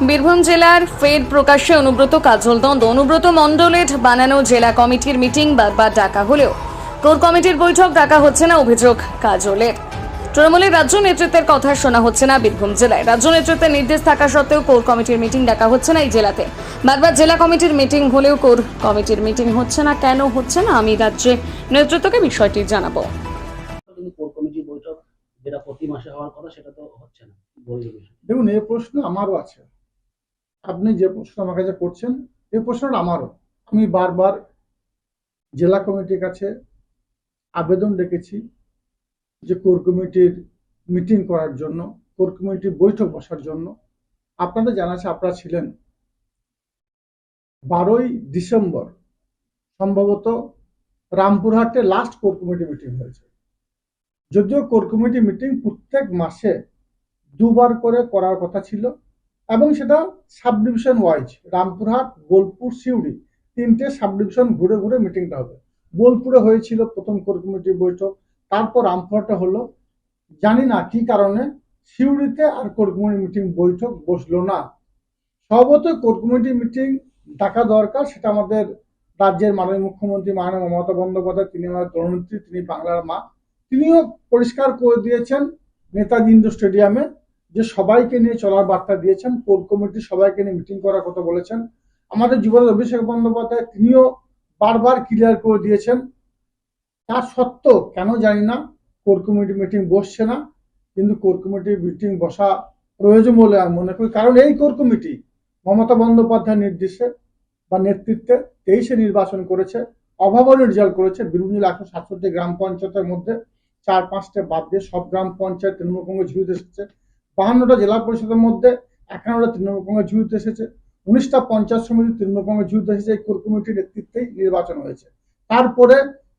বীরভূম জেলার ফের প্রকাশ্যে অনুব্রত কাজল দ্বন্দ্ব। অনুব্রত মণ্ডলের বানানো জেলা কমিটির মিটিং বারবার ডাকা হলেও কোর কমিটির বৈঠক ডাকা হচ্ছে না, অভিযোগ কাজলের। তৃণমূলের রাজ্য নেতৃত্বের কথা শোনা হচ্ছে না বীরভূম জেলায়। রাজ্য নেতৃত্বের নির্দেশ থাকা সত্ত্বেও কোর কমিটির মিটিং ডাকা হচ্ছে না এই জেলাতে। বারবার জেলা কমিটির মিটিং হলেও কোর কমিটির মিটিং হচ্ছে না। কেন হচ্ছে না, আমি রাজ্যের নেতৃত্বকে বিষয়টি জানাবো। কিন্তু কোর কমিটির বৈঠক যেটা প্রতি মাসে হওয়ার কথা সেটা তো হচ্ছে না। দেখুন, এই প্রশ্ন আমারও আছে। আপনি যে প্রশ্ন আমার কাছে করছেন, এই প্রশ্নটা আমারও। আমি বারবার জেলা কমিটির কাছে আবেদন রেখেছি যে কোর কমিটির মিটিং করার জন্য, কোর কমিটির বৈঠক বসার জন্য। আপনাদের জানা আছে, আপনারা ছিলেন 12ই ডিসেম্বর সম্ভবত রামপুরহাটে লাস্ট কোর কমিটি মিটিং হয়েছে। যদিও কোর কমিটি মিটিং প্রত্যেক মাসে দুবার করে করার কথা ছিল এবং সেটা sub division wise, Rampurhat, Bolpur, Suri, তিনটে সাব ডিভিশন ঘুরে ঘুরে মিটিংটা হবে। বোলপুরে হয়েছিল প্রথম কোর কমিটির বৈঠক, তারপর রামপুরহাটে হলো। জানি না কি কারণে সিউড়িতে আর কোর কমিটি মিটিং বৈঠক বসলো না। স্বভাবতই কোর কমিটি মিটিং ডাকা দরকার, সেটা আমাদের রাজ্যের মাননীয় মুখ্যমন্ত্রী মাননীয় মমতা বন্দ্যোপাধ্যায়, তিনি আমাদের জননেত্রী, তিনি বাংলার মা। তিনিও পরিষ্কার করে দিয়েছেন নেতাজি ইন্ডোর স্টেডিয়ামে যে সবাইকে নিয়ে চলার বার্তা দিয়েছেন, কোর কমিটি সবাইকে নিয়ে মিটিং করার কথা বলেছেন। আমাদের যুবরাজ অভিষেক বন্দ্যোপাধ্যায় তিনিও বারবার ক্লিয়ার করে দিয়েছেন। তার সত্ত্বেও কেন জানি না কোর কমিটি মিটিং বসছে না। কিন্তু কোর কমিটির মিটিং বসা প্রয়োজন বলে আমি মনে করি, কারণ এই কোর কমিটি মমতা বন্দ্যোপাধ্যায়ের নির্দেশে বা নেতৃত্বে 23-এ নির্বাচন করেছে, অভাবনীয় রেজাল্ট করেছে। বীরভূম জেলা 167 গ্রাম পঞ্চায়েতের মধ্যে 4-5টা বাদ দিয়ে সব গ্রাম পঞ্চায়েত তৃণমূল কংগ্রেস ঝুড়িতে এসেছে। 52টা জেলা পরিষদের মধ্যে 51টা তৃণমূল কংগ্রেস ঝুড়িতে এসেছে। 19টা পঞ্চায়েত সমিতি তৃণমূল কংগ্রেস ঝুড়িতে এসেছে। এই কোর কমিটির নেতৃত্বেই নির্বাচন হয়েছে। তারপরে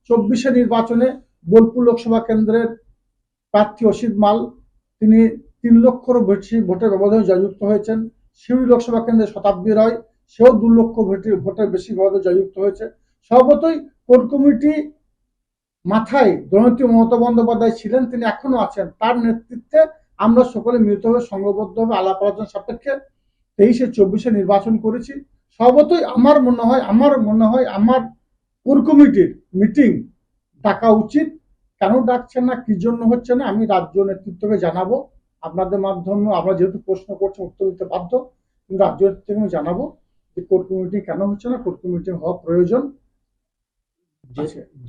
24-এ নির্বাচনে বোলপুর লোকসভা কেন্দ্রের প্রার্থী অসিত মাল, তিনি 3 লক্ষেরও বেশি ভোটের ব্যবধানে জয়যুক্ত হয়েছেন। সিউড়ি লোকসভা কেন্দ্রে শতাব্দী রায়, সেও 2 লক্ষ ভোটের বেশি ব্যবধানে জয়যুক্ত হয়েছে। স্বভাবতই কোর কমিটি মাথায় জননেত্রী মমতা বন্দ্যোপাধ্যায় ছিলেন, তিনি এখনো আছেন। তার নেতৃত্বে আমরা সকলে মিলিতভাবে সংঘবদ্ধভাবে আলাপ আলোচনা সাপেক্ষে 23-24-এ নির্বাচন করেছি। স্বভাবতই আমার মনে হয় আমার কোর কমিটির মিটিং ডাকা উচিত। কেন ডাকছেন না, কি জন্য হচ্ছে না, আমি রাজ্য নেতৃত্বকে জানাবো। আপনাদের মাধ্যমে আমরা যেহেতু প্রশ্ন করছি, উত্তর দিতে বাধ্য। কিন্তু রাজ্য নেতৃত্বকে আমি জানাবো যে কোর কমিটি কেন হচ্ছে না, কোর কমিটি হওয়া প্রয়োজন।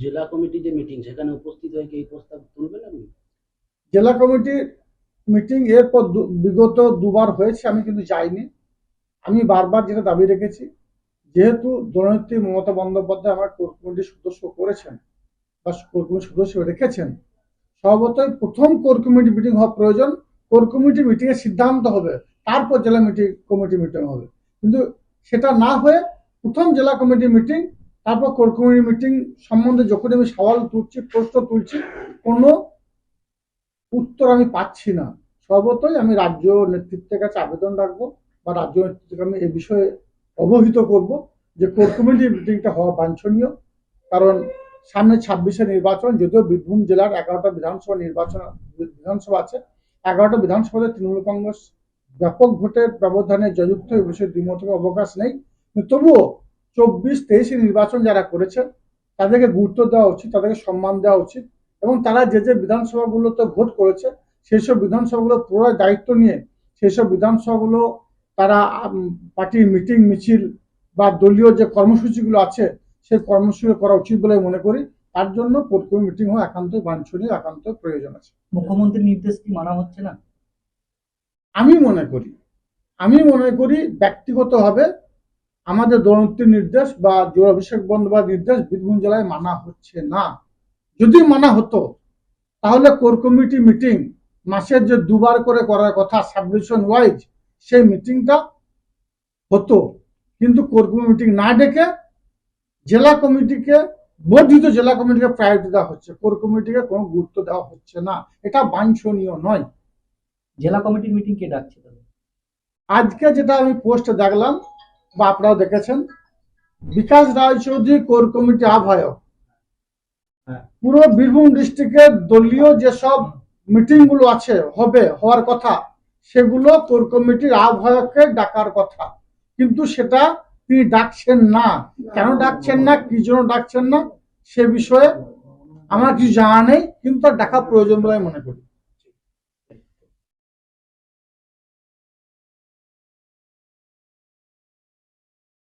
জেলা কমিটি যে মিটিং, সেখানে উপস্থিত হয়ে কি এই প্রস্তাব তুলবেন আপনি? জেলা কমিটির মিটিং এরপর বিগত 2বার হয়েছে, আমি কিন্তু যাইনি। আমি বারবার যেটা দাবি রেখেছি, যেহেতু জননেত্রী মমতা বন্দ্যোপাধ্যায় আমার কোর কমিটির সদস্য করেছেন বা কোর কমিটির সদস্য রেখেছেন, স্বভাবতই প্রথম কোর কমিটি মিটিং হওয়া প্রয়োজন। কোর কমিটি মিটিং এর সিদ্ধান্ত হবে, তারপর জেলা কমিটি মিটিং হবে। কিন্তু সেটা না হয়ে প্রথম জেলা কমিটি মিটিং, তারপর কোর কমিটি মিটিং সম্বন্ধে যখন আমি সওয়াল তুলছি, প্রশ্ন তুলছি, কোনো উত্তর আমি পাচ্ছি না। স্বভাবতই আমি রাজ্য নেতৃত্বের কাছে আবেদন রাখবো বা রাজ্য নেতৃত্বকে আমি এ বিষয়ে অবহিত করব যে কোর কমিটি মিটিংটা হওয়া বাঞ্ছনীয়। কারণ সামনে 26-এ নির্বাচন, যদিও বীরভূম জেলার 11টা বিধানসভা আছে, 11টা বিধানসভাতে তৃণমূল কংগ্রেস ব্যাপক ভোটের ব্যবধানে জয়যুক্ত, এই বিষয়ে দ্বিমতের অবকাশ নেই। তবুও 24-23-এ নির্বাচন যারা করেছে তাদেরকে গুরুত্ব দেওয়া উচিত, তাদেরকে সম্মান দেওয়া উচিত। এবং তারা যে যে বিধানসভাগুলোতে ভোট করেছে সেই সব বিধানসভাগুলো পুরো দায়িত্ব নিয়ে সেই সব বিধানসভাগুলো তারা পার্টির মিটিং মিছিল বা দলীয় যে কর্মসূচিগুলো আছে সেই কর্মসূচি করা উচিত বলে মনে করি। তার জন্য কোর কমিটি মিটিং হওয়া একান্তই বাঞ্ছনীয়, একান্তই প্রয়োজন আছে। মুখ্যমন্ত্রীর নির্দেশ কি মানা হচ্ছে না? আমি মনে করি ব্যক্তিগতভাবে আমাদের জননেত্রীর নির্দেশ বা অভিষেক বন্দ্যোপাধ্যায়ের নির্দেশ বীরভূম জেলায় মানা হচ্ছে না। যদি মানা হতো তাহলে কোর কমিটি মিটিং মাসের যে 2বার করে করার কথা সাব ডিভিশন ওয়াইজ, সেই মিটিংটা হতো। কিন্তু কোর কমিটি মিটিং না ডেকে জেলা কমিটিকে, বর্ধিত জেলা কমিটিকে প্রায়োরিটি দেওয়া হচ্ছে, কোর কমিটিকে কোনো গুরুত্ব দেওয়া হচ্ছে না। এটা বাঞ্ছনীয় নয়। জেলা কমিটির মিটিং কে ডাকছে তাহলে? আজকে যেটা আমি পোস্ট দেখলাম বা আপনারাও দেখেছেন, বিকাশ রায়চৌধুরী কোর কমিটি আহ্বায়ক। পুরো বীরভূম ডিস্ট্রিক্টের দলীয় যেসব মিটিং গুলো আছে, হওয়ার কথা, সেগুলো কোর কমিটির আহ্বায়ককে ডাকার কথা, কিন্তু সেটা তিনি ডাকছেন না। কেন ডাকছেন না, কি জন্য ডাকছেন না, সে বিষয়ে আমার কিছু জানা নেই, কিন্তু তার ডাকা প্রয়োজন বলে আমি মনে করি।